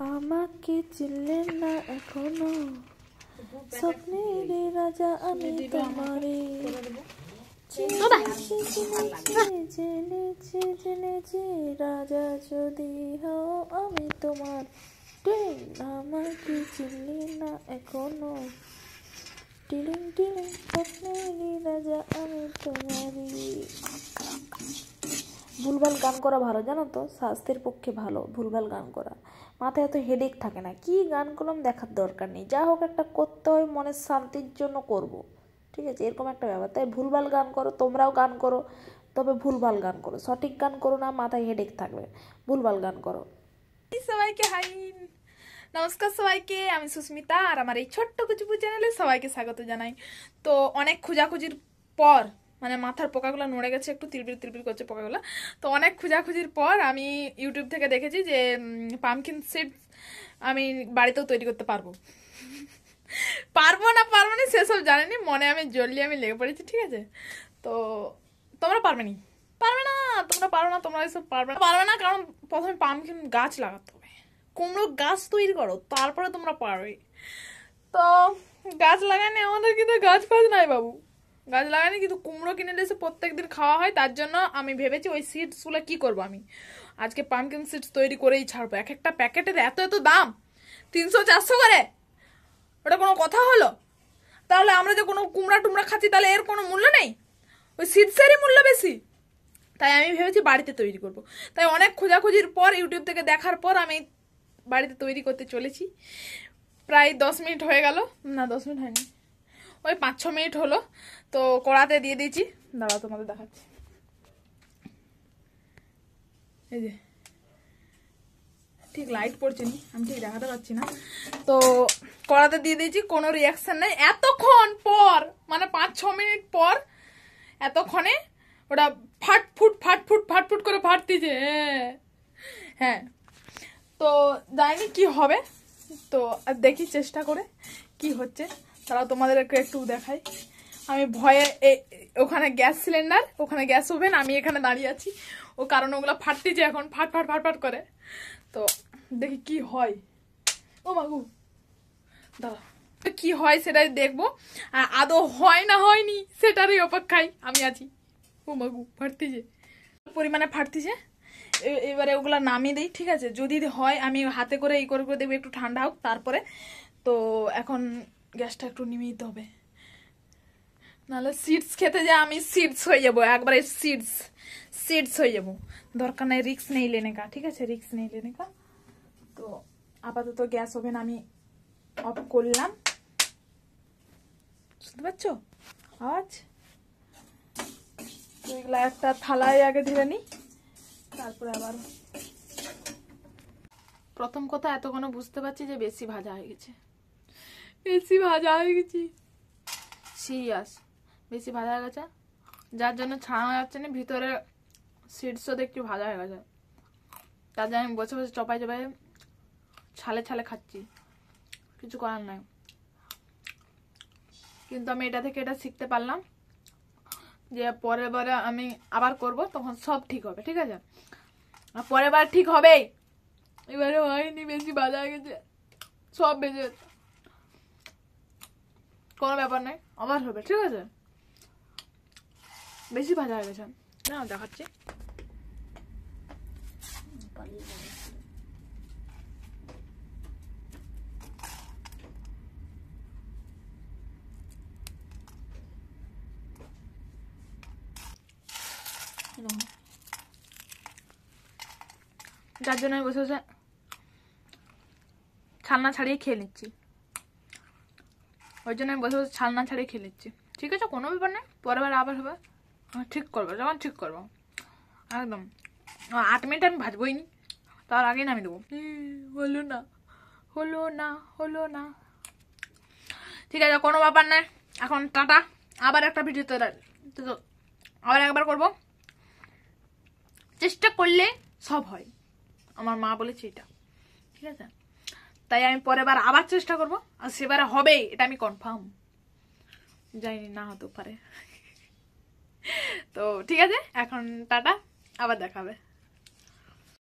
আমাকে চিনলেন না এখনো, স্বপ্নের রাজা আমি তোমারে জেনেছি রাজা যদি হও আমি তোমার। আমাকে চিনলেন না এখনো, টিলিং টিলিং স্বপ্নের রাজা আমি তোমারে। ভুলভাল গান করা ভালো জানো তো, স্বাস্থ্যের পক্ষে ভালো ভুলভাল গান করা। মাথায় এত হেডেক থাকে না, কি গান করলাম দেখার দরকার নেই, যা হোক একটা করতে হয় মনের শান্তির জন্য করব, ঠিক আছে, এরকম একটা ব্যাপার। তাই ভুলভাল গান করো, তোমরাও গান করো, তবে ভুলভাল গান করো, সঠিক গান করো না, মাথায় হেডেক থাকবে, ভুলভাল গান করো। সবাইকে হাই, নমস্কার সবাইকে, আমি সুস্মিতা আর আমার এই ছোট্ট কুচুপু চ্যানেলে সবাইকে স্বাগত জানাই। তো অনেক খোঁজাখুঁজির পর, মানে মাথার পোকাগুলো নড়ে গেছে, একটু তিলবির তিলবির করছে পোকাগুলো, তো অনেক খোঁজাখুঁজির পর আমি ইউটিউব থেকে দেখেছি যে পামকিন সিডস আমি বাড়িতেও তৈরি করতে পারবো। পারবো না সেসব জানিনি, মনে আমি জলদি আমি লেগে পড়েছি, ঠিক আছে। তো তোমরা পারবে না, তোমরা পারো না, তোমরা এসব পারবে না, কারণ প্রথমে পামকিন গাছ লাগাতে হবে, কুমড়ো গাছ তৈরি করো, তারপরে তোমরা পারবে। তো গাছ লাগানি আমাদের কিন্তু গাছ ফাছ নাই বাবু, গাছ লাগানি, কিন্তু কুমড়ো কিনে এসে প্রত্যেকদিন খাওয়া হয়, তার জন্য আমি ভেবেছি ওই সিডসগুলো কি করবো, আমি আজকে পামকিন সিডস তৈরি করেই ছাড়বো। এক একটা প্যাকেটের এত দাম, 300-400 করে, ওটা কোনো কথা হলো? তাহলে আমরা যে কোনো কুমড়া টুমড়া খাচ্ছি, তাহলে এর কোনো মূল্য নেই, ওই সিডসেরই মূল্য বেশি। তাই আমি ভেবেছি বাড়িতে তৈরি করব। তাই অনেক খোঁজাখুঁজির পর, ইউটিউব থেকে দেখার পর আমি বাড়িতে তৈরি করতে চলেছি। প্রায় 10 মিনিট হয়ে গেল, না 10 মিনিট হয়নি, ওই 5-6 মিনিট হলো। তো কড়াতে দিয়ে দিয়েছি, দাঁড়াও তোমাদের দেখাচ্ছি, এই যে ঠিক লাইট পড়ছে নি, আমি ঠিক দেখাতে পারছি না। তো কড়াতে দিয়ে দিয়েছি, কোনো রিয়াকশন নেই এতক্ষণ পর, মানে 5-6 মিনিট পর, এতক্ষণে ওটা ফাটফুট করে ফাটতেছে। হ্যাঁ, তো জানি কি হবে, তো দেখি চেষ্টা করে কি হচ্ছে, তারাও তোমাদের একটু দেখাই। আমি ভয়ে ওখানে গ্যাস সিলিন্ডার, ওখানে গ্যাস ওভেন, আমি এখানে দাঁড়িয়ে আছি, ও কারণ ওগুলো ফাটতেছে এখন, ফাট করে। তো দেখি কি হয়। ও মাগু, দাদা কি হয় সেটাই দেখবো, আর আদৌ হয় না হয়নি সেটারই অপেক্ষায় আমি আছি। ও মাগু, ফাটতেছে, পরিমাণে ফাটতেছে। এবারে ওগুলো নামিয়ে দিই, ঠিক আছে, যদি হয় আমি হাতে করে এই করে দেখবো, একটু ঠান্ডা হোক তারপরে। তো এখন গ্যাসটা একটু নিমিয়ে দিতে হবে, নাহলে সিডস খেতে যা আমি সিডস হয়ে যাবো, একবারে সিডস হয়ে যাবো। দরকার নেই, রিক্স নেই লেনে কা, ঠিক আছে, রিক্স নেই লেনে কা। তো আপাতত গ্যাস ওভেন আমি অফ করলাম, বুঝতে পারছো আওয়াজ? তো এগুলা একটা থালায় আগে ধরে নিই, তারপরে আবার। প্রথম কথা, এতক্ষণ বুঝতে পারছি যে বেশি ভাজা হয়ে গেছে, সিরিয়াস বেশি ভাজা হয়ে গেছে, যার জন্য ছাড়ানো যাচ্ছে না, ভিতরে সিডসও দেখছি ভাজা হয়ে গেছে, তার জন্য আমি বসে চপাই ছালে খাচ্ছি, কিছু করার নাই। কিন্তু আমি এটা থেকে এটা শিখতে পারলাম যে পরের বারে আমি আবার করব, তখন সব ঠিক হবে, ঠিক আছে, আর পরের বার ঠিক হবে। এবারে হয়নি, বেশি ভাজা হয়ে গেছে, সব বেজে গেছে, কোনো ব্যাপার নাই, আবার হবে, ঠিক আছে। বেশি ভাজা হয়ে গেছে, না দেখাচ্ছি, যার জন্য আমি বসে ছালনা ছাড়িয়ে খেয়ে নিচ্ছি, ওই জন্য আমি বসে ছালনা ছাড়িয়ে খেয়ে নিচ্ছি, ঠিক আছে, কোনো ব্যাপার নেই, পরের বার আবার হবে, ঠিক করবো, যখন ঠিক করবো একদম। 8 মিনিট আমি ভাজবোই নি, তার আগেই নামিয়ে দেবো। হলো না, ঠিক আছে, কোনো ব্যাপার নেই। এখন টাটা, আবার একটা ভিডিওতে আবার একবার করব, চেষ্টা করলে সব হয়, আমার মা বলেছে এটা, ঠিক আছে। তাই আমি পরের বার আবার চেষ্টা করব, আর সেবারে হবে, এটা আমি কনফার্ম, জানি না হতে পারে। তো ঠিক আছে, এখন টাটা, আবার দেখাবে।